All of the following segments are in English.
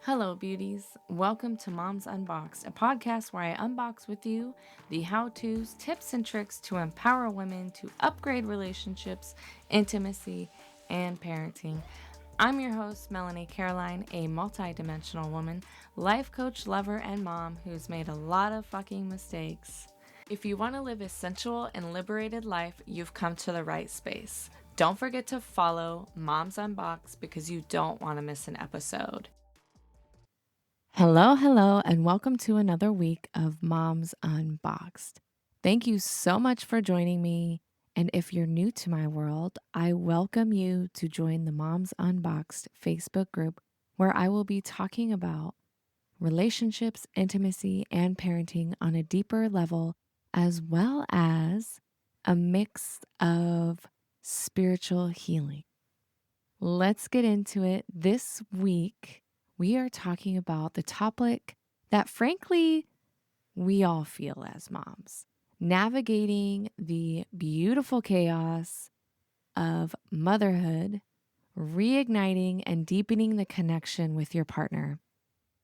Hello, beauties. Welcome to Moms Unboxed, a podcast where I unbox with you the how to's, tips, and tricks to empower women to upgrade relationships, intimacy, and parenting. I'm your host, Melanie Caroline, a multidimensional woman, life coach, lover, and mom who's made a lot of fucking mistakes. If you want to live a sensual and liberated life, you've come to the right space. Don't forget to follow Moms Unboxed because you don't want to miss an episode. Hello, and welcome to another week of Moms Unboxed. Thank you so much for joining me. And if you're new to my world, I welcome you to join the Moms Unboxed Facebook group where I will be talking about relationships, intimacy, and parenting on a deeper level, as well as a mix of spiritual healing. Let's get into it. This week, we are talking about the topic that, frankly, we all feel as moms: navigating the beautiful chaos of motherhood, reigniting and deepening the connection with your partner.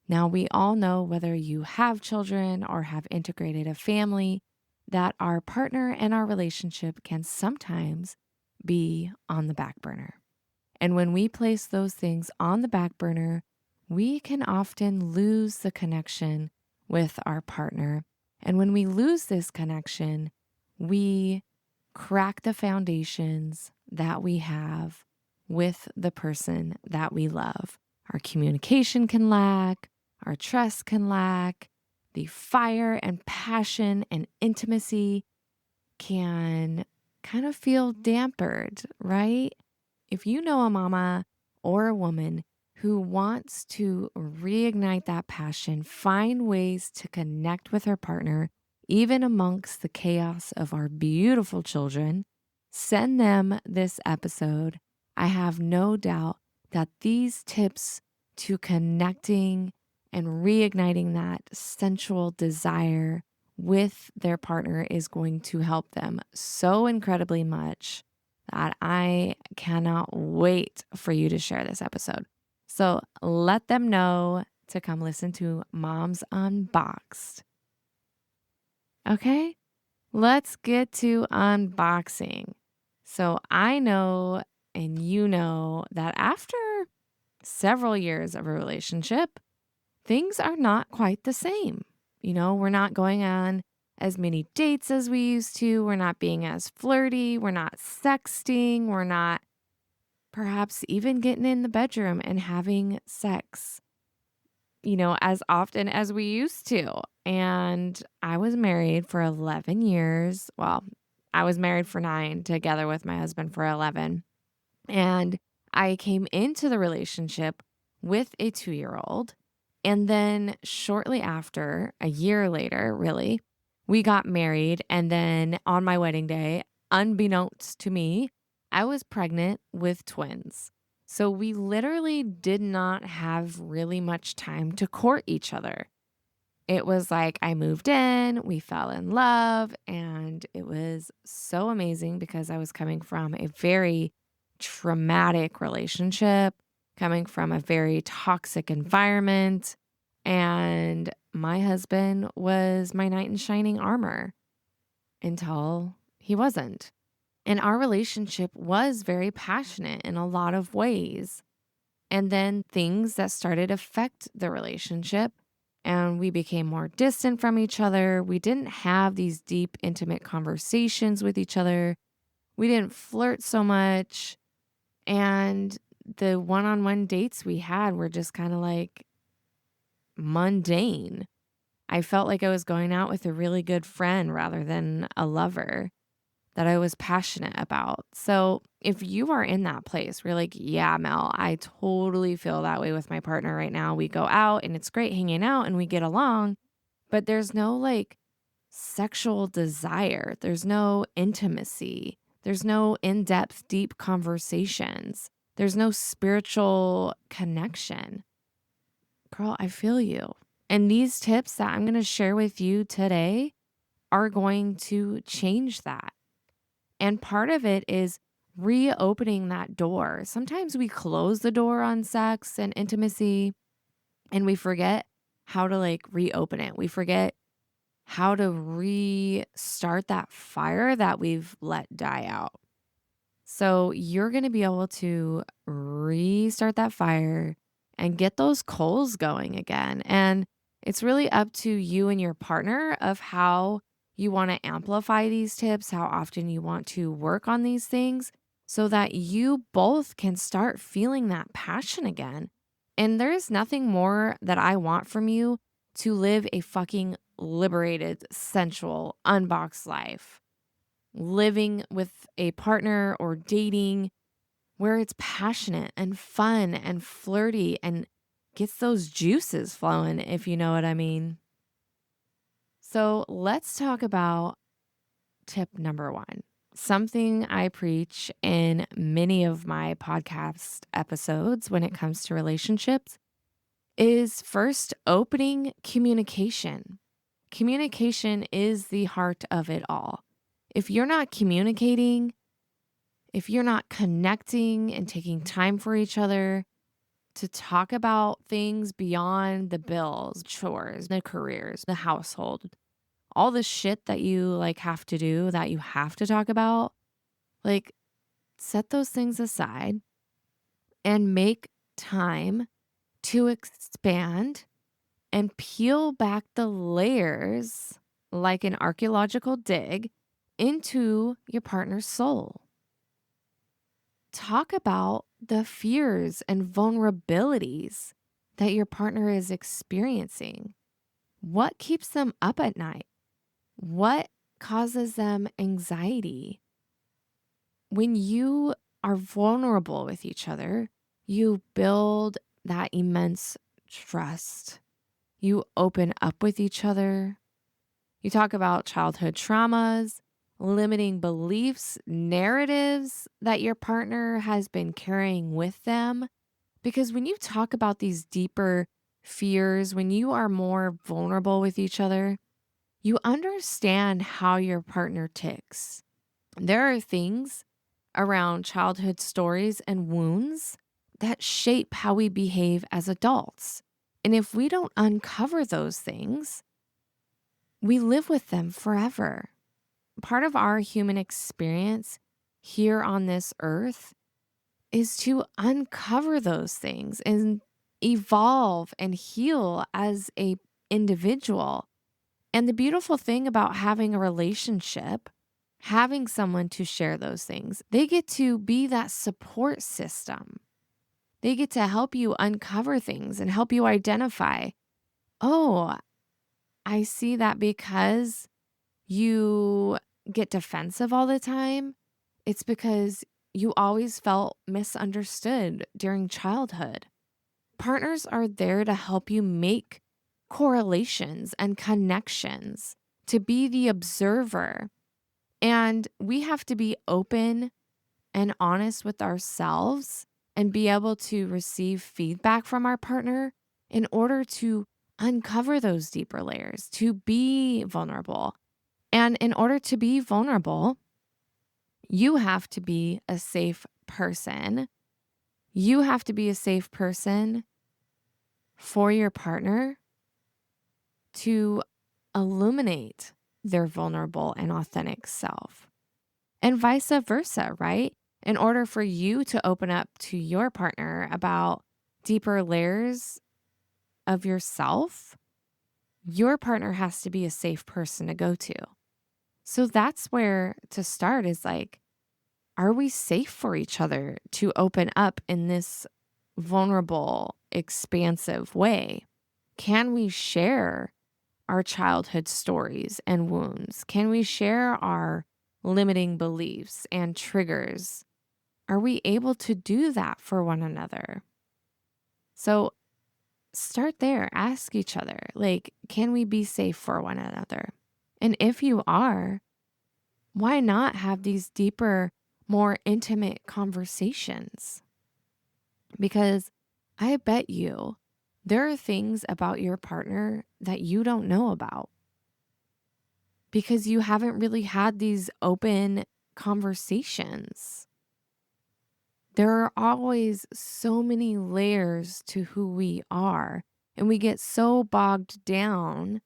Now, we all know, whether you have children or have integrated a family, that our partner and our relationship can sometimes be on the back burner. And when we place those things on the back burner, we can often lose the connection with our partner. And when we lose this connection, we crack the foundations that we have with the person that we love. Our communication can lack, our trust can lack, the fire and passion and intimacy can kind of feel dampered, right? If you know a mama or a woman who wants to reignite that passion, find ways to connect with her partner, even amongst the chaos of our beautiful children, send them this episode. I have no doubt that these tips to connecting and reigniting that sensual desire with their partner is going to help them so incredibly much that I cannot wait for you to share this episode. So let them know to come listen to Moms Unboxed. Okay, let's get to unboxing. So I know and you know that after several years of a relationship, things are not quite the same. We're not going on as many dates as we used to. We're not being as flirty. We're not sexting. We're not perhaps even getting in the bedroom and having sex, as often as we used to. And I was married for 11 years. Well, I was married for 9, together with my husband for 11. And I came into the relationship with a 2-year-old. And then shortly after, a year later, really, we got married. And then on my wedding day, unbeknownst to me, I was pregnant with twins. So we literally did not have really much time to court each other. It was like I moved in, we fell in love, and it was so amazing because I was coming from a very traumatic relationship, coming from a very toxic environment, and my husband was my knight in shining armor until he wasn't. And our relationship was very passionate in a lot of ways. And then things that started to affect the relationship, and we became more distant from each other. We didn't have these deep, intimate conversations with each other. We didn't flirt so much. And the one-on-one dates we had were just kind of like mundane. I felt like I was going out with a really good friend rather than a lover that I was passionate about. So if you are in that place where you're like, yeah, Mel, I totally feel that way with my partner right now. We go out and it's great hanging out and we get along, but there's no like sexual desire. There's no intimacy. There's no in-depth, deep conversations. There's no spiritual connection. Girl, I feel you. And these tips that I'm going to share with you today are going to change that. And part of it is reopening that door. Sometimes we close the door on sex and intimacy and we forget how to like reopen it. We forget how to restart that fire that we've let die out. So you're going to be able to restart that fire and get those coals going again. And it's really up to you and your partner of how you want to amplify these tips, how often you want to work on these things so that you both can start feeling that passion again. And there's nothing more that I want from you to live a fucking liberated, sensual, unboxed life, living with a partner or dating where it's passionate and fun and flirty and gets those juices flowing, if you know what I mean. So let's talk about tip number one. Something I preach in many of my podcast episodes when it comes to relationships is first opening communication. Communication is the heart of it all. If you're not communicating, if you're not connecting and taking time for each other to talk about things beyond the bills, chores, the careers, the household, all the shit that you like have to do that you have to talk about, like set those things aside and make time to expand and peel back the layers like an archaeological dig into your partner's soul. Talk about the fears and vulnerabilities that your partner is experiencing. What keeps them up at night? What causes them anxiety? When you are vulnerable with each other, you build that immense trust. You open up with each other. You talk about childhood traumas, limiting beliefs, narratives that your partner has been carrying with them. Because when you talk about these deeper fears, when you are more vulnerable with each other, you understand how your partner ticks. There are things around childhood stories and wounds that shape how we behave as adults. And if we don't uncover those things, we live with them forever. Part of our human experience here on this earth is to uncover those things and evolve and heal as a individual. And the beautiful thing about having a relationship, having someone to share those things, they get to be that support system. They get to help you uncover things and help you identify, oh, I see that because you get defensive all the time, it's because you always felt misunderstood during childhood. Partners are there to help you make correlations and connections, to be the observer. And we have to be open and honest with ourselves and be able to receive feedback from our partner in order to uncover those deeper layers, to be vulnerable. And in order to be vulnerable, you have to be a safe person. You have to be a safe person for your partner to illuminate their vulnerable and authentic self, and vice versa, right? In order for you to open up to your partner about deeper layers of yourself, your partner has to be a safe person to go to. So that's where to start is like, are we safe for each other to open up in this vulnerable, expansive way? Can we share our childhood stories and wounds? Can we share our limiting beliefs and triggers? Are we able to do that for one another? So start there. Ask each other, like, can we be safe for one another? And if you are, why not have these deeper, more intimate conversations? Because I bet you there are things about your partner that you don't know about because you haven't really had these open conversations. There are always so many layers to who we are, And we get so bogged down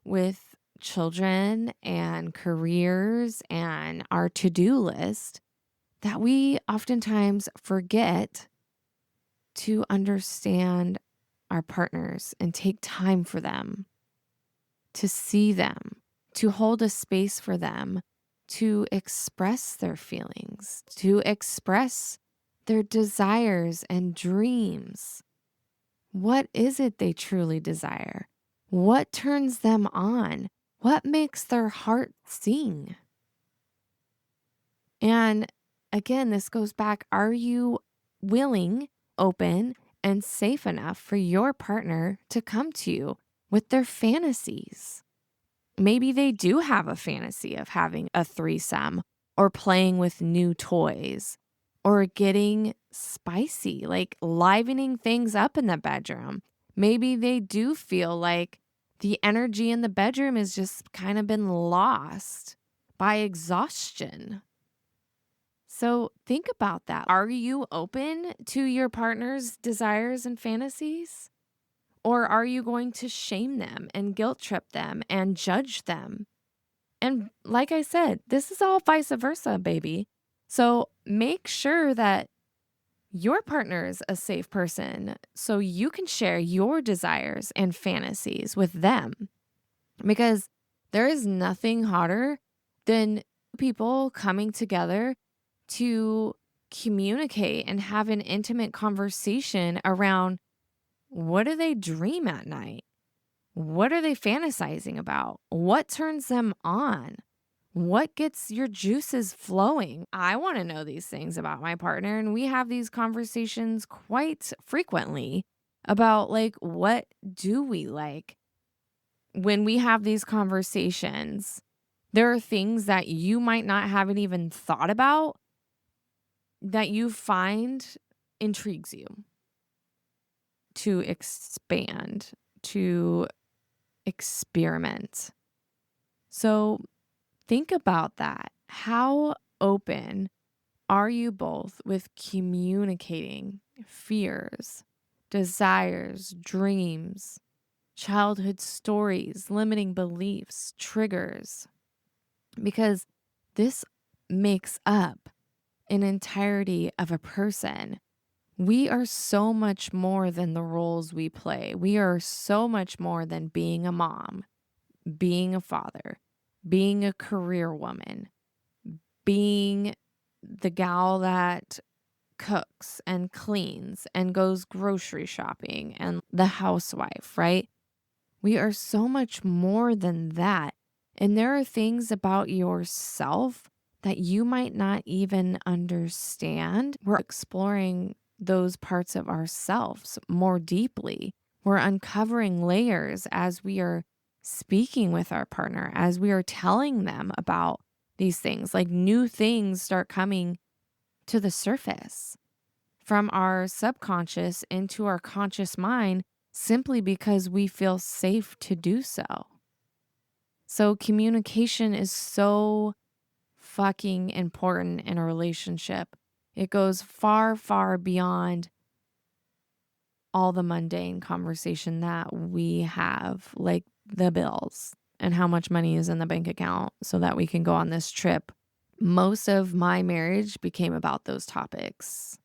with children and careers and our to-do list that we oftentimes forget to understand our partners and take time for them, to see them, to hold a space for them, to express their feelings, to express their desires and dreams. What is it they truly desire? What turns them on? What makes their heart sing? And again, this goes back, are you willing, open, and safe enough for your partner to come to you with their fantasies? Maybe they do have a fantasy of having a threesome or playing with new toys or getting spicy, like livening things up in the bedroom. Maybe they do feel like the energy in the bedroom has just kind of been lost by exhaustion. So think about that. Are you open to your partner's desires and fantasies? Or are you going to shame them and guilt trip them and judge them? And like I said, this is all vice versa, baby. So make sure that your partner is a safe person so you can share your desires and fantasies with them. Because there is nothing hotter than people coming together to communicate and have an intimate conversation around, what do they dream at night? What are they fantasizing about? What turns them on? What gets your juices flowing? I want to know these things about my partner. And we have these conversations quite frequently about, like, what do we like? When we have these conversations, there are things that you might not haven't even thought about that you find intrigues you to expand, to experiment. So think about that. How open are you both with communicating fears, desires, dreams, childhood stories, limiting beliefs, triggers? Because this makes up an entirety of a person. We are so much more than the roles we play. We are so much more than being a mom, being a father, being a career woman, being the gal that cooks and cleans and goes grocery shopping and the housewife, right? We are so much more than that. And there are things about yourself that you might not even understand. We're exploring those parts of ourselves more deeply. We're uncovering layers as we are speaking with our partner, as we are telling them about these things. Like, new things start coming to the surface from our subconscious into our conscious mind simply because we feel safe to do so. So communication is so fucking important in a relationship. It goes far, far beyond all the mundane conversation that we have, like the bills and how much money is in the bank account so that we can go on this trip. Most of my marriage became about those topics.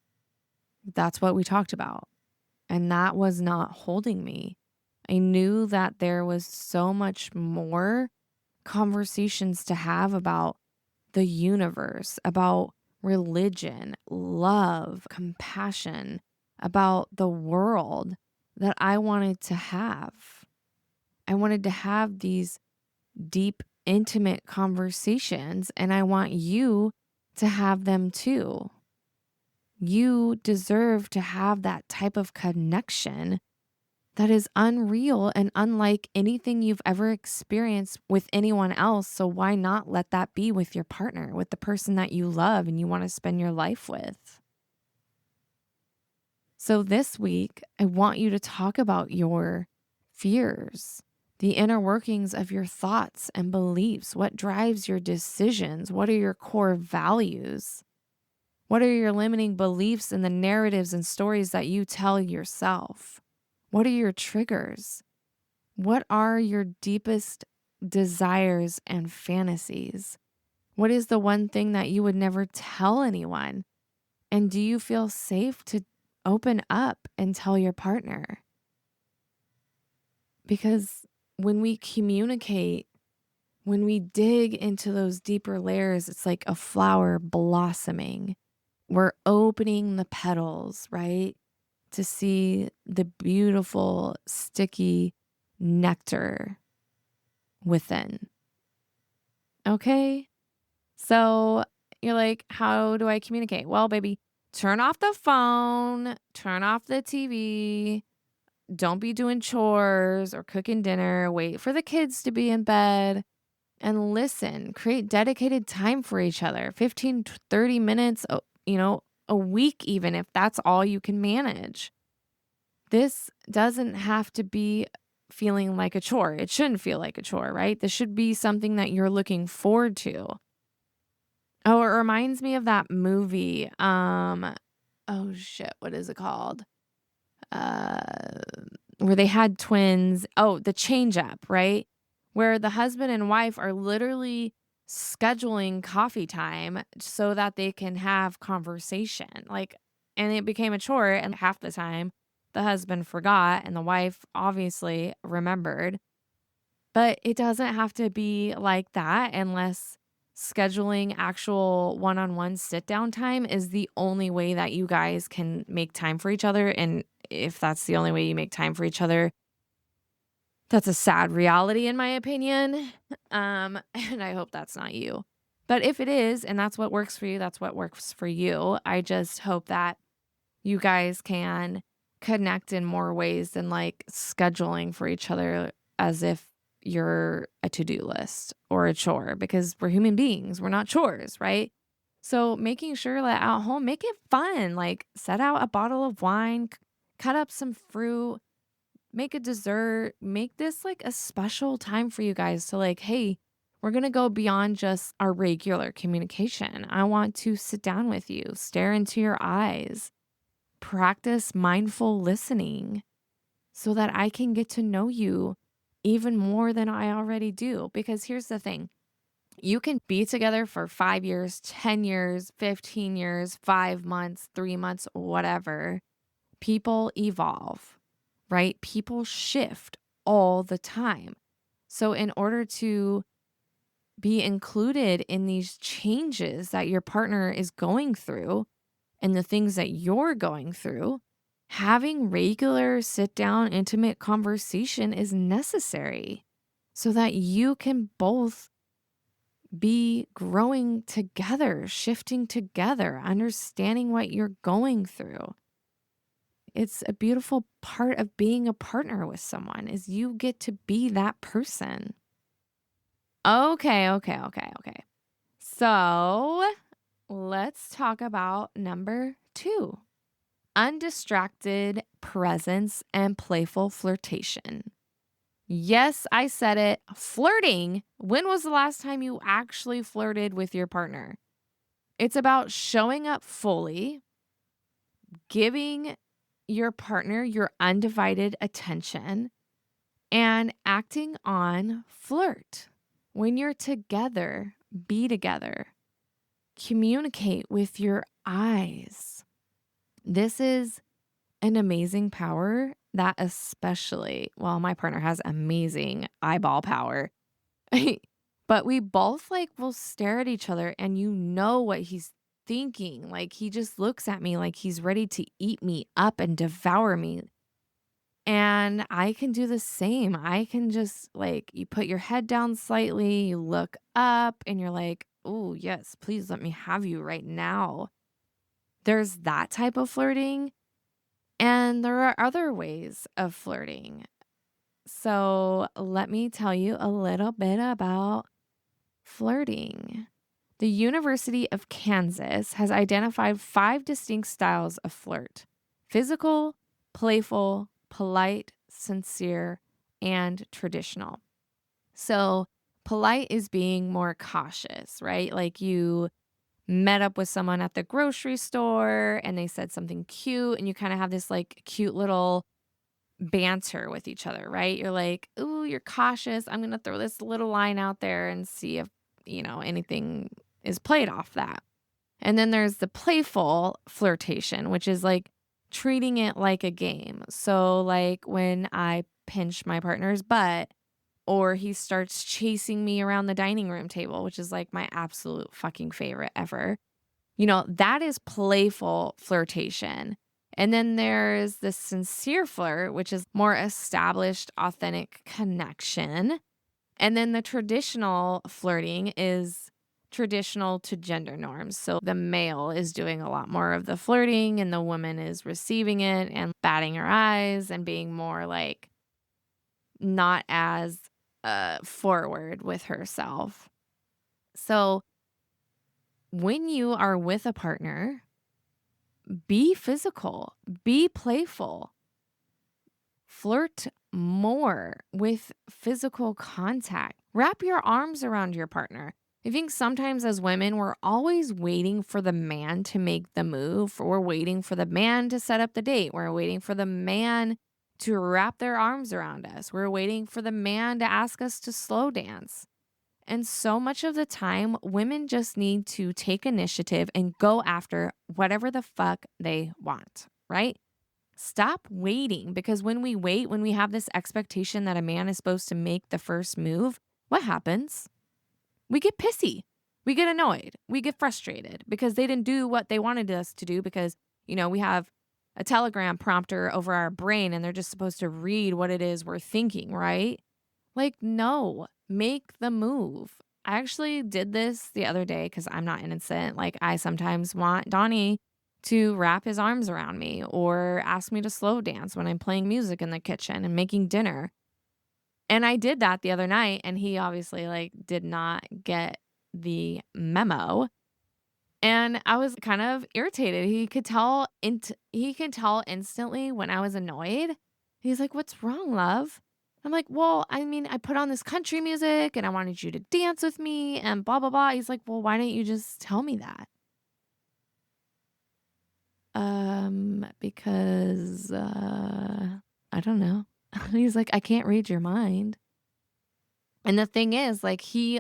That's what we talked about. And that was not holding me. I knew that there was so much more conversations to have about the universe, about religion, love, compassion, about the world that I wanted to have. I wanted to have these deep, intimate conversations, and I want you to have them too. You deserve to have that type of connection that is unreal and unlike anything you've ever experienced with anyone else. So why not let that be with your partner, with the person that you love and you want to spend your life with? So this week, I want you to talk about your fears, the inner workings of your thoughts and beliefs. What drives your decisions? What are your core values? What are your limiting beliefs and the narratives and stories that you tell yourself? What are your triggers? What are your deepest desires and fantasies? What is the one thing that you would never tell anyone? And do you feel safe to open up and tell your partner? Because when we communicate, when we dig into those deeper layers, it's like a flower blossoming. We're opening the petals, right? To see the beautiful, sticky nectar within. Okay. So you're like, how do I communicate? Well, baby, turn off the phone, turn off the TV. Don't be doing chores or cooking dinner. Wait for the kids to be in bed and listen. Create dedicated time for each other 15 to 30 minutes, a week, even if that's all you can manage. This doesn't have to be feeling like a chore. It shouldn't feel like a chore, right? This should be something that you're looking forward to. Oh, it reminds me of that movie. Oh shit, what is it called? Uh, where they had twins. Oh, The Change Up, right? Where the husband and wife are literally scheduling coffee time so that they can have conversation. Like, and it became a chore, and half the time the husband forgot and the wife obviously remembered. But it doesn't have to be like that unless scheduling actual one-on-one sit-down time is the only way that you guys can make time for each other, and if that's the only way you make time for each other, that's a sad reality in my opinion, and I hope that's not you. But if it is, and that's what works for you, that's what works for you. I just hope that you guys can connect in more ways than like scheduling for each other as if you're a to-do list or a chore, because we're human beings. We're not chores, right? So making sure that at home, make it fun. Like set out a bottle of wine, cut up some fruit, make a dessert, make this like a special time for you guys to like, hey, we're going to go beyond just our regular communication. I want to sit down with you, stare into your eyes, practice mindful listening so that I can get to know you even more than I already do. Because here's the thing, you can be together for 5 years, 10 years, 15 years, 5 months, 3 months, whatever. People evolve, right? People shift all the time. So, in order to be included in these changes that your partner is going through, and the things that you're going through, having regular sit down, intimate conversation is necessary so that you can both be growing together, shifting together, understanding what you're going through. It's a beautiful part of being a partner with someone is you get to be that person. Okay. So let's talk about number 2. Undistracted presence and playful flirtation. Yes, I said it. Flirting. When was the last time you actually flirted with your partner? It's about showing up fully, giving your partner your undivided attention, and acting on flirt. When you're together, be together. Communicate with your eyes. This is an amazing power that especially, well, my partner has amazing eyeball power. But we both like will stare at each other and you know what he's thinking. Like he just looks at me like he's ready to eat me up and devour me. And I can do the same. I can just like, you put your head down slightly, you look up, and you're like, oh, yes, please let me have you right now. There's that type of flirting. And there are other ways of flirting. So let me tell you a little bit about flirting. The University of Kansas has identified 5 distinct styles of flirt: physical, playful, polite, sincere, and traditional. So polite is being more cautious, right? Like you met up with someone at the grocery store and they said something cute and you kind of have this like cute little banter with each other, right? You're like, "Ooh, you're cautious. I'm gonna throw this little line out there and see if, anything is played off that." And then there's the playful flirtation, which is like treating it like a game. So, like when I pinch my partner's butt or he starts chasing me around the dining room table, which is like my absolute fucking favorite ever. That is playful flirtation. And then there's the sincere flirt, which is more established, authentic connection. And then the traditional flirting is traditional to gender norms. So the male is doing a lot more of the flirting and the woman is receiving it and batting her eyes and being more like not as forward with herself. So when you are with a partner, be physical, be playful, flirt more with physical contact. Wrap your arms around your partner. I think sometimes as women, we're always waiting for the man to make the move. We're waiting for the man to set up the date. We're waiting for the man to wrap their arms around us. We're waiting for the man to ask us to slow dance. And so much of the time, women just need to take initiative and go after whatever the fuck they want, right? Stop waiting because when we wait, when we have this expectation that a man is supposed to make the first move, what happens? We get pissy. We get annoyed. We get frustrated because they didn't do what they wanted us to do because, we have a telegram prompter over our brain and they're just supposed to read what it is we're thinking, right? Like, no, make the move. I actually did this the other day because I'm not innocent. Like, I sometimes want Donnie to wrap his arms around me or ask me to slow dance when I'm playing music in the kitchen and making dinner. And I did that the other night, and he obviously like did not get the memo. And I was kind of irritated. He could tell instantly when I was annoyed. He's like, "What's wrong, love?" I'm like, "Well, I mean, I put on this country music and I wanted you to dance with me and blah blah blah." He's like, "Well, why didn't you just tell me that?" Because I don't know. He's like, "I can't read your mind." And the thing is, like, he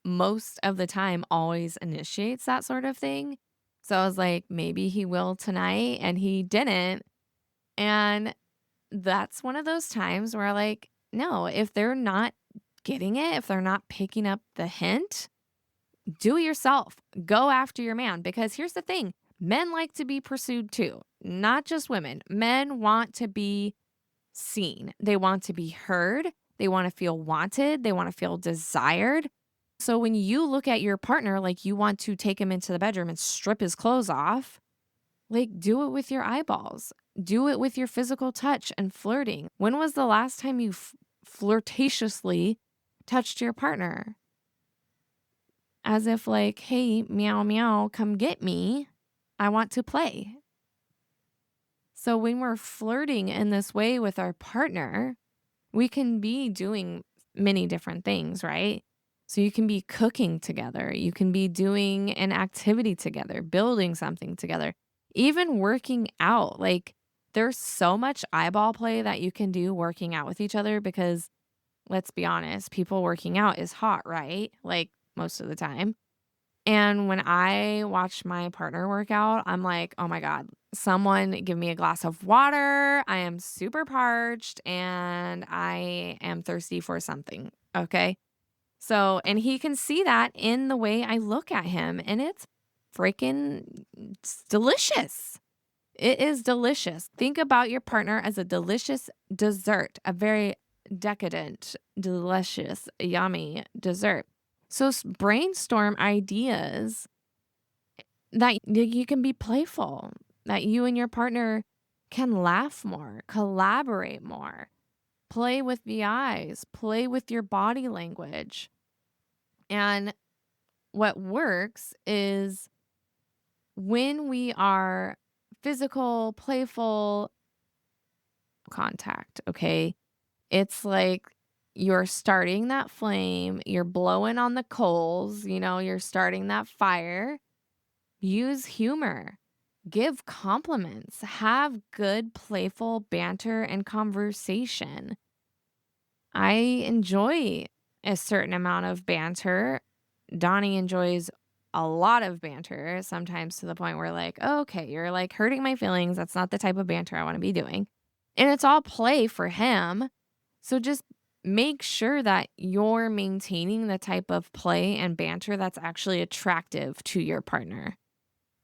most of the time always initiates that sort of thing. So I was like, maybe he will tonight, and he didn't. And that's one of those times where, like, no, if they're not getting it, if they're not picking up the hint, do it yourself. Go after your man. Because here's the thing, men like to be pursued too, not just women. Men want to be seen, they want to be heard, they want to feel wanted, they want to feel desired. So when you look at your partner like you want to take him into the bedroom and strip his clothes off, like do it with your eyeballs. Do it with your physical touch and flirting. When was the last time you flirtatiously touched your partner? As if like, "Hey, meow meow, come get me. I want to play." So when we're flirting in this way with our partner, we can be doing many different things, right? So you can be cooking together, you can be doing an activity together, building something together, even working out. Like there's so much eyeball play that you can do working out with each other because let's be honest, people working out is hot, right? Like most of the time. And when I watch my partner work out, I'm like, "Oh my God, someone give me a glass of water. I am super parched and I am thirsty for something." Okay. So, and he can see that in the way I look at him, and it's delicious. It is delicious. Think about your partner as a delicious dessert, a very decadent, delicious, yummy dessert. So brainstorm ideas that you can be playful, that you and your partner can laugh more, collaborate more, play with the eyes, play with your body language. And what works is when we are physical, playful contact, okay? It's like you're starting that flame, you're blowing on the coals, you're starting that fire. Use humor. Give compliments, have good, playful banter and conversation. I enjoy a certain amount of banter. Donnie enjoys a lot of banter, sometimes to the point where, like, "Oh, okay, you're like hurting my feelings. That's not the type of banter I want to be doing." And it's all play for him. So just make sure that you're maintaining the type of play and banter that's actually attractive to your partner.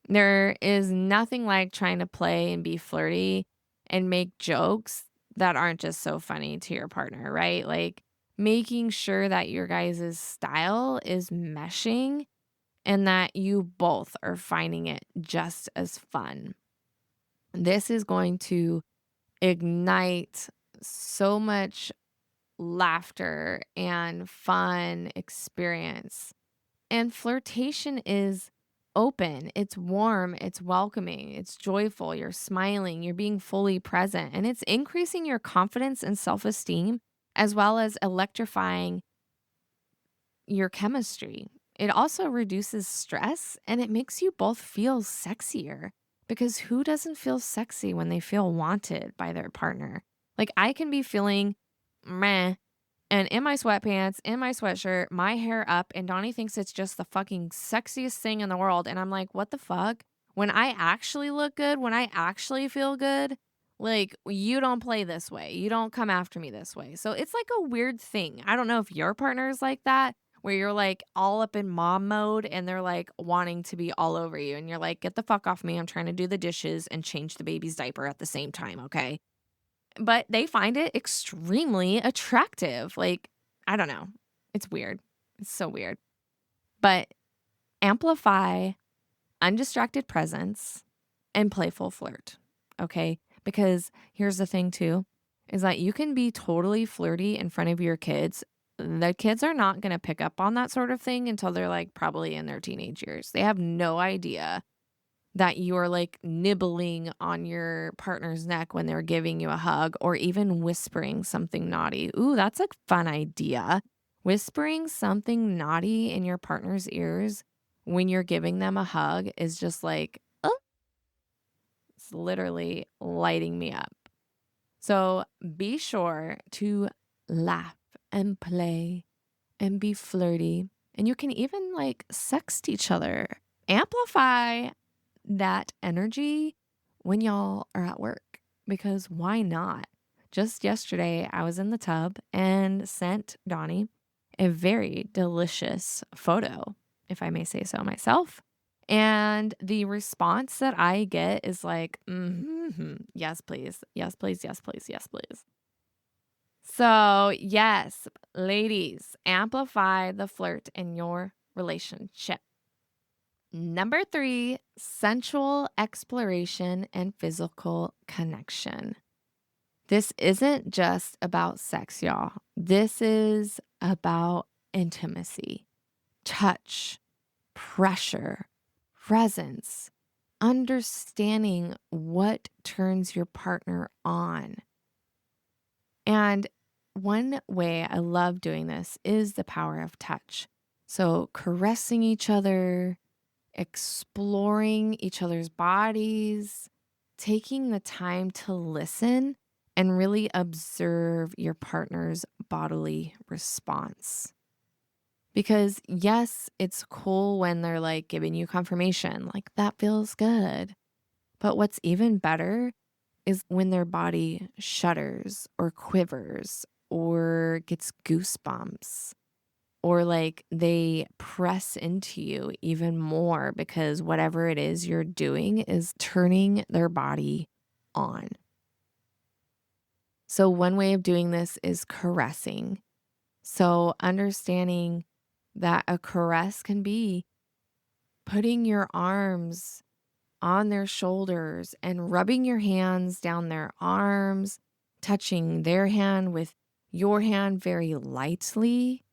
There is nothing like trying to play and be flirty and make jokes that aren't just so funny to your partner, right? Like making sure that your guys' style is meshing and that you both are finding it just as fun. This is going to ignite so much laughter and fun experience. And flirtation is open, it's warm, it's welcoming, it's joyful, you're smiling, you're being fully present, and it's increasing your confidence and self esteem, as well as electrifying your chemistry. It also reduces stress and it makes you both feel sexier because who doesn't feel sexy when they feel wanted by their partner? Like, I can be feeling meh and in my sweatpants, in my sweatshirt, my hair up, and Donnie thinks it's just the fucking sexiest thing in the world, and I'm like, "What the fuck?" When I actually look good, when I actually feel good, like, you don't play this way. You don't come after me this way. So it's like a weird thing. I don't know if your partner is like that, where you're like all up in mom mode and they're like wanting to be all over you, and you're like, "Get the fuck off me. I'm trying to do the dishes and change the baby's diaper at the same time, okay?" But they find it extremely attractive. Like, I don't know. It's weird. It's so weird. But amplify undistracted presence and playful flirt. Okay? Because here's the thing too, is that you can be totally flirty in front of your kids. The kids are not going to pick up on that sort of thing until they're like probably in their teenage years. They have no idea that you're like nibbling on your partner's neck when they're giving you a hug or even whispering something naughty. Ooh, that's a fun idea. Whispering something naughty in your partner's ears when you're giving them a hug is just like, oh, it's literally lighting me up. So be sure to laugh and play and be flirty. And you can even like sext each other. Amplify that energy when y'all are at work because why not? Just yesterday, I was in the tub and sent Donnie a very delicious photo, if I may say so myself. And the response that I get is like, yes, please. Yes, please. Yes, please. Yes, please. So, yes, ladies, amplify the flirt in your relationship. Number 3, sensual exploration and physical connection. This isn't just about sex, y'all. This is about intimacy, touch, pressure, presence, understanding what turns your partner on. And one way I love doing this is the power of touch. So, caressing each other, exploring each other's bodies, taking the time to listen and really observe your partner's bodily response. Because, yes, it's cool when they're like giving you confirmation, like that feels good. But what's even better is when their body shudders or quivers or gets goosebumps or like they press into you even more because whatever it is you're doing is turning their body on. So, one way of doing this is caressing. So, understanding that a caress can be putting your arms on their shoulders and rubbing your hands down their arms, touching their hand with your hand very lightly.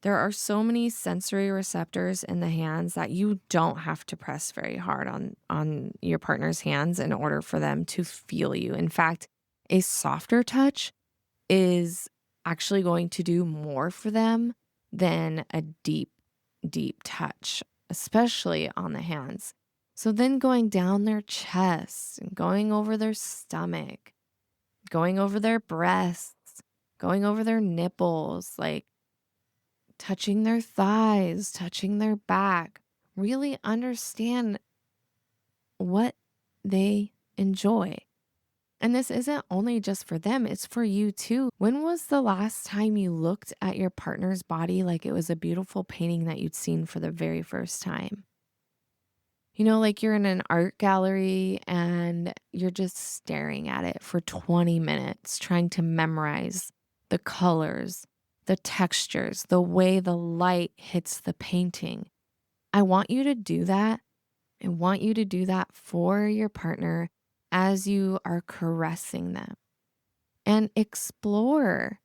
There are so many sensory receptors in the hands that you don't have to press very hard on your partner's hands in order for them to feel you. In fact, a softer touch is actually going to do more for them than a deep, deep touch, especially on the hands. So then going down their chest and going over their stomach, going over their breasts, going over their nipples, like touching their thighs, touching their back. Really understand what they enjoy. And this isn't only just for them, it's for you too. When was the last time you looked at your partner's body like it was a beautiful painting that you'd seen for the very first time? Like you're in an art gallery and you're just staring at it for 20 minutes, trying to memorize the colors, the textures, the way the light hits the painting. I want you to do that. I want you to do that for your partner as you are caressing them and explore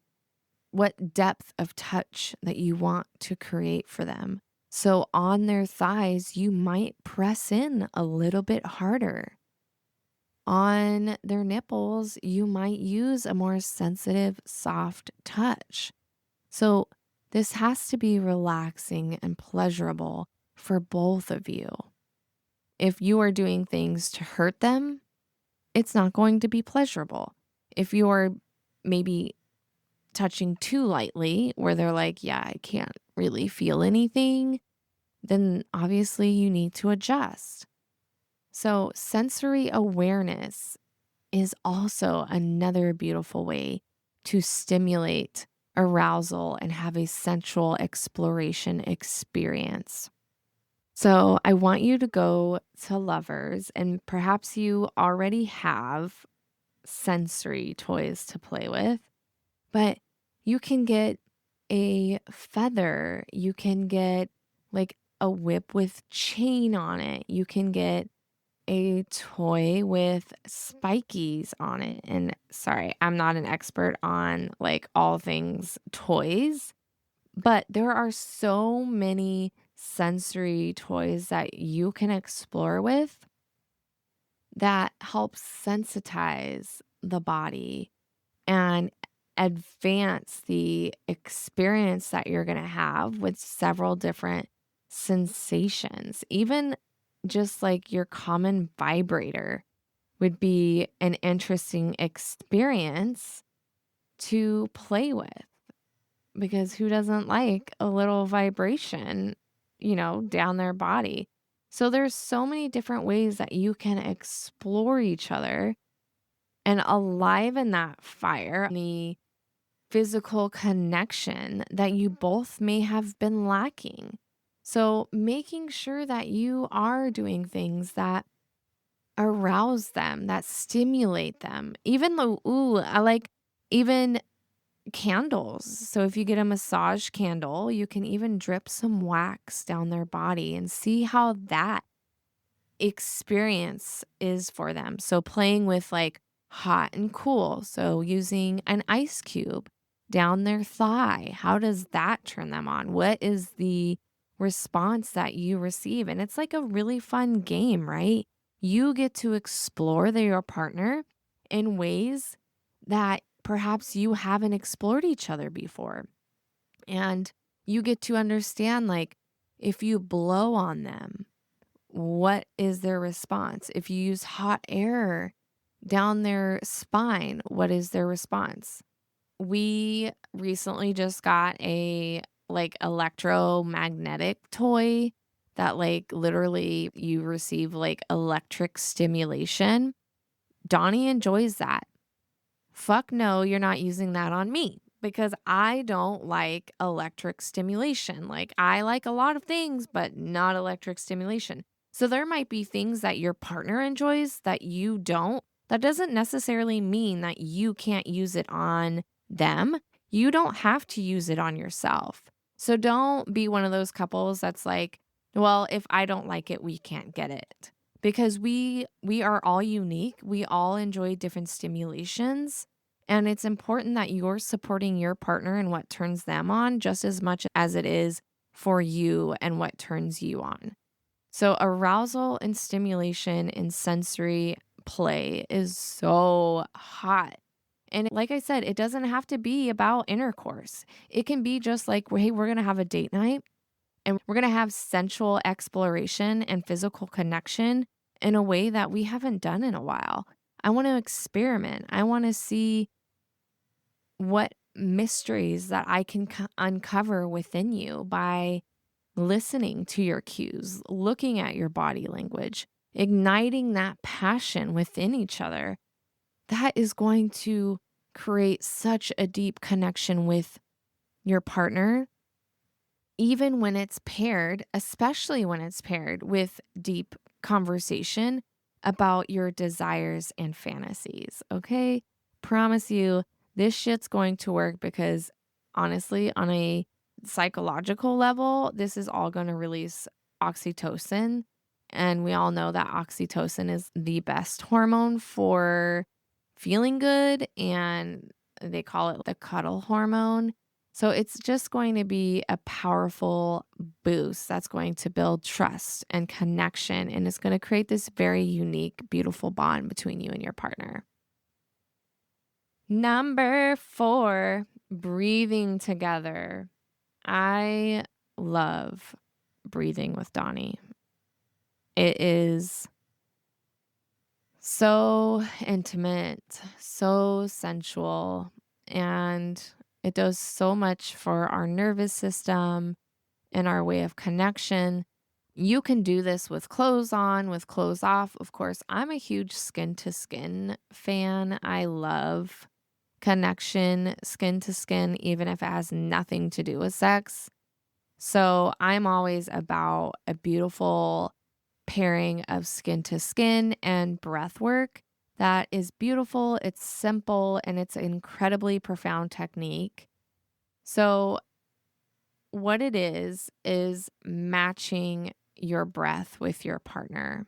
what depth of touch that you want to create for them. So on their thighs, you might press in a little bit harder. On their nipples, you might use a more sensitive, soft touch. So this has to be relaxing and pleasurable for both of you. If you are doing things to hurt them, it's not going to be pleasurable. If you're maybe touching too lightly, where they're like, yeah, I can't really feel anything, then obviously you need to adjust. So, sensory awareness is also another beautiful way to stimulate arousal and have a sensual exploration experience. So, I want you to go to Lovers, and perhaps you already have sensory toys to play with. But you can get a feather, you can get like a whip with chain on it, you can get a toy with spikies on it. And sorry, I'm not an expert on like all things toys, but there are so many sensory toys that you can explore with that help sensitize the body and advance the experience that you're going to have with several different sensations. Even just like your common vibrator would be an interesting experience to play with, because who doesn't like a little vibration, down their body? So there's so many different ways that you can explore each other and aliven that fire, the physical connection that you both may have been lacking. So, making sure that you are doing things that arouse them, that stimulate them. Even though, ooh, I like even candles. So, if you get a massage candle, you can even drip some wax down their body and see how that experience is for them. So playing with like hot and cool. So using an ice cube down their thigh. How does that turn them on? What is the response that you receive? And it's like a really fun game, right? You get to explore your partner in ways that perhaps you haven't explored each other before. And you get to understand, like, if you blow on them, what is their response? If you use hot air down their spine, what is their response? We recently just got a like electromagnetic toy that like literally you receive like electric stimulation. Donnie enjoys that. Fuck no, you're not using that on me, because I don't like electric stimulation. Like, I like a lot of things, but not electric stimulation. So there might be things that your partner enjoys that you don't. That doesn't necessarily mean that you can't use it on them. You don't have to use it on yourself. So don't be one of those couples that's like, well, if I don't like it, we can't get it. Because we are all unique. We all enjoy different stimulations. And it's important that you're supporting your partner and what turns them on just as much as it is for you and what turns you on. So, arousal and stimulation in sensory play is so hot. And like I said, it doesn't have to be about intercourse. It can be just like, hey, we're going to have a date night. And we're going to have sensual exploration and physical connection in a way that we haven't done in a while. I want to experiment. I want to see what mysteries that I can uncover within you by listening to your cues, looking at your body language, igniting that passion within each other. That is going to create such a deep connection with your partner, even when it's paired, especially when it's paired with deep conversation about your desires and fantasies. Okay. Promise you, this shit's going to work because honestly, on a psychological level, this is all going to release oxytocin. And we all know that oxytocin is the best hormone for feeling good. And they call it the cuddle hormone. So it's just going to be a powerful boost that's going to build trust and connection. And it's going to create this very unique, beautiful bond between you and your partner. Number 4, breathing together. I love breathing with Donnie. It is so intimate, so sensual, and it does so much for our nervous system and our way of connection. You can do this with clothes on, with clothes off. Of course, I'm a huge skin to skin fan. I love connection, skin to skin, even if it has nothing to do with sex. So I'm always about a beautiful pairing of skin to skin and breath work that is beautiful, it's simple, and it's an incredibly profound technique. So what it is matching your breath with your partner.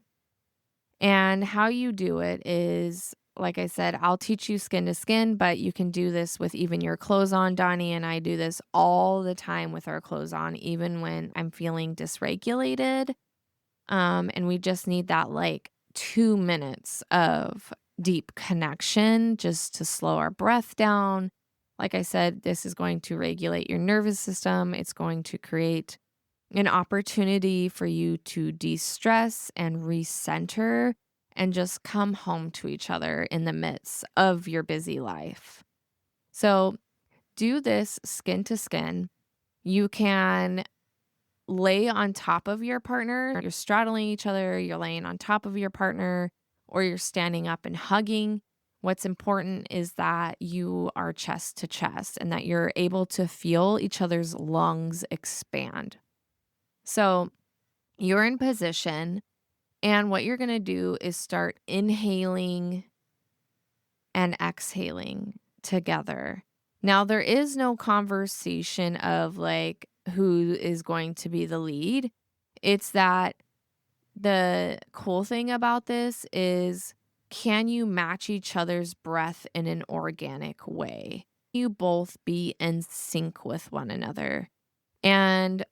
And how you do it is, like I said, I'll teach you skin to skin, but you can do this with even your clothes on. Donnie and I do this all the time with our clothes on, even when I'm feeling dysregulated. And we just need that like 2 minutes of deep connection just to slow our breath down. Like I said, this is going to regulate your nervous system. It's going to create an opportunity for you to de stress and recenter and just come home to each other in the midst of your busy life. So, do this skin to skin. You can lay on top of your partner. You're straddling each other, you're laying on top of your partner, or you're standing up and hugging. What's important is that you are chest to chest and that you're able to feel each other's lungs expand. So you're in position, and what you're going to do is start inhaling and exhaling together. Now, there is no conversation of like who is going to be the lead. It's that the cool thing about this is, can you match each other's breath in an organic way? You both be in sync with one another. And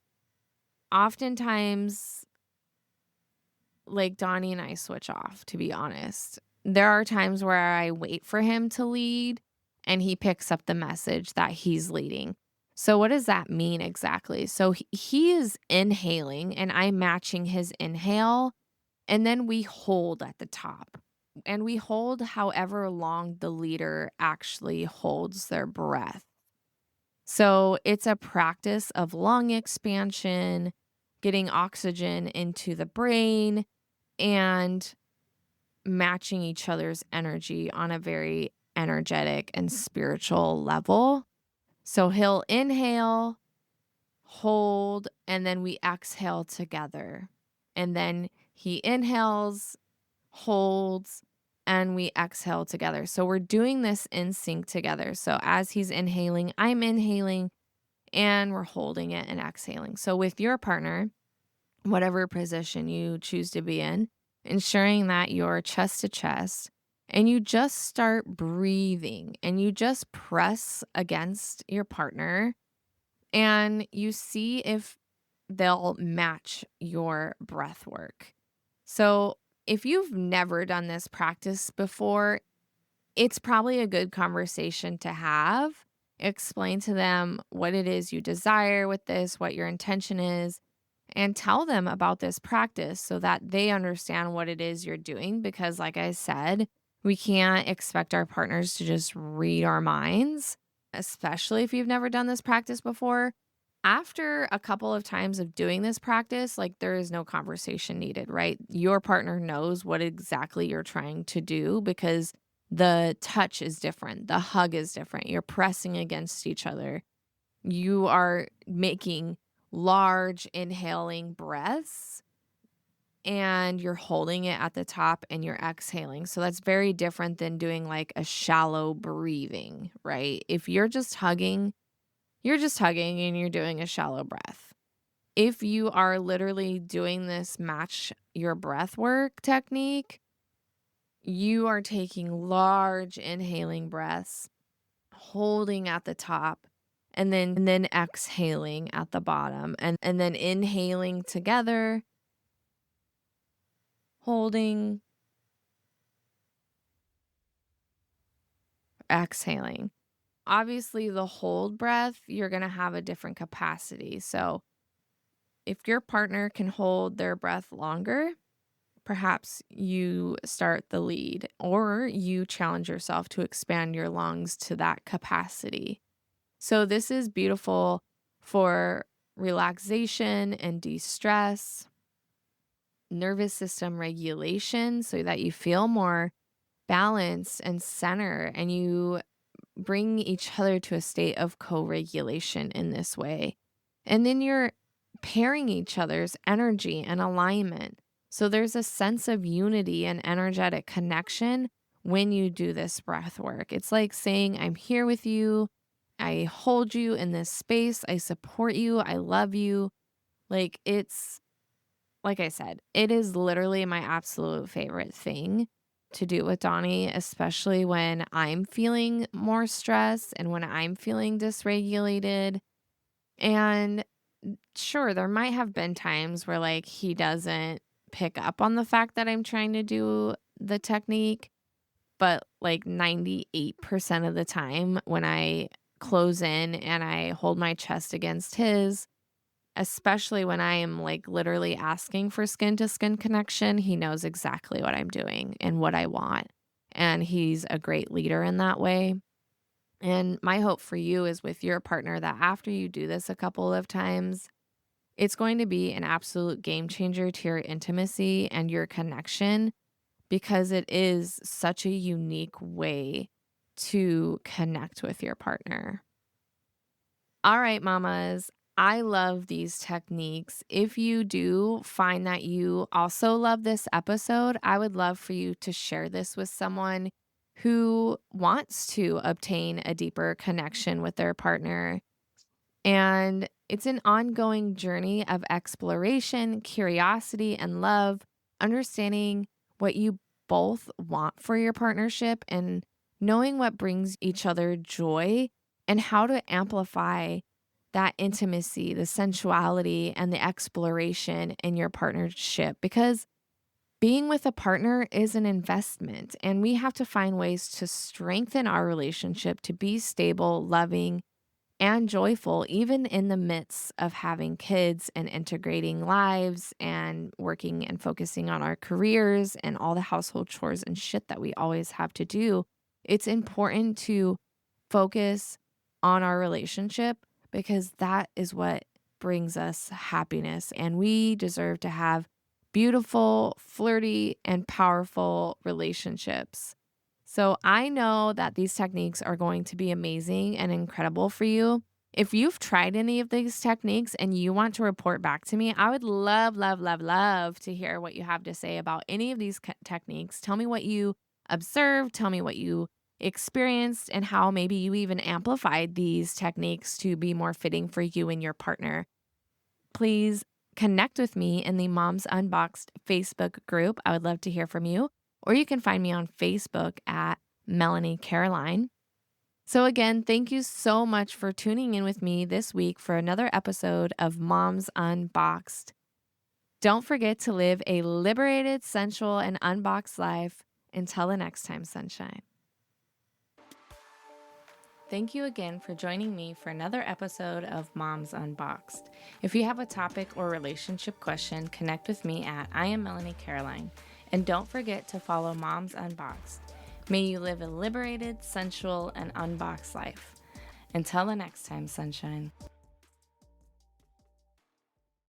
oftentimes, like Donnie and I switch off, to be honest. There are times where I wait for him to lead and he picks up the message that he's leading. So, what does that mean exactly? So, he is inhaling and I'm matching his inhale, and then we hold at the top. And we hold however long the leader actually holds their breath. So, it's a practice of lung expansion, getting oxygen into the brain, and matching each other's energy on a very energetic and spiritual level. So he'll inhale, hold, and then we exhale together. And then he inhales, holds, and we exhale together. So we're doing this in sync together. So as he's inhaling, I'm inhaling, and we're holding it and exhaling. So with your partner, whatever position you choose to be in, ensuring that you're chest to chest and you just start breathing and you just press against your partner and you see if they'll match your breath work. So, if you've never done this practice before, it's probably a good conversation to have. Explain to them what it is you desire with this, what your intention is, and tell them about this practice so that they understand what it is you're doing. Because, like I said, we can't expect our partners to just read our minds, especially if you've never done this practice before. After a couple of times of doing this practice, like there is no conversation needed, right? Your partner knows what exactly you're trying to do because the touch is different, the hug is different, you're pressing against each other. You are making large inhaling breaths and you're holding it at the top and you're exhaling. So that's very different than doing like a shallow breathing, right? If you're just hugging and you're doing a shallow breath. If you are literally doing this match your breath work technique, you are taking large inhaling breaths, holding at the top, and then exhaling at the bottom, and then inhaling together, holding, exhaling. Obviously, the hold breath, you're going to have a different capacity. So, if your partner can hold their breath longer, perhaps you start the lead or you challenge yourself to expand your lungs to that capacity. So, this is beautiful for relaxation and de stress, nervous system regulation, so that you feel more balanced and center and you bring each other to a state of co regulation in this way. And then you're pairing each other's energy and alignment. So there's a sense of unity and energetic connection when you do this breath work. It's like saying, I'm here with you. I hold you in this space. I support you. I love you. Like I said, it is literally my absolute favorite thing to do with Donnie, especially when I'm feeling more stress and when I'm feeling dysregulated. And sure, there might have been times where like he doesn't pick up on the fact that I'm trying to do the technique, but like 98% of the time when I close in and I hold my chest against his, especially when I am like literally asking for skin to skin connection, he knows exactly what I'm doing and what I want. And he's a great leader in that way. And my hope for you is with your partner that after you do this a couple of times, it's going to be an absolute game changer to your intimacy and your connection because it is such a unique way to connect with your partner. All right, mamas. I love these techniques. If you do find that you also love this episode, I would love for you to share this with someone who wants to obtain a deeper connection with their partner. And it's an ongoing journey of exploration, curiosity, and love, understanding what you both want for your partnership and knowing what brings each other joy and how to amplify that intimacy, the sensuality, and the exploration in your partnership. Because being with a partner is an investment, and we have to find ways to strengthen our relationship to be stable, loving, and joyful, even in the midst of having kids and integrating lives and working and focusing on our careers and all the household chores and shit that we always have to do. It's important to focus on our relationship because that is what brings us happiness. And we deserve to have beautiful, flirty, and powerful relationships. So I know that these techniques are going to be amazing and incredible for you. If you've tried any of these techniques and you want to report back to me, I would love, love, love, love to hear what you have to say about any of these techniques. Tell me what you observed, tell me what you experienced, and how maybe you even amplified these techniques to be more fitting for you and your partner. Please connect with me in the Moms Unboxed Facebook group. I would love to hear from you. Or you can find me on Facebook at Melanie Caroline. So again, thank you so much for tuning in with me this week for another episode of Moms Unboxed. Don't forget to live a liberated, sensual, and unboxed life. Until the next time, sunshine. Thank you again for joining me for another episode of Moms Unboxed. If you have a topic or relationship question, connect with me at I am Melanie Caroline. And don't forget to follow Moms Unboxed. May you live a liberated, sensual, and unboxed life. Until the next time, sunshine.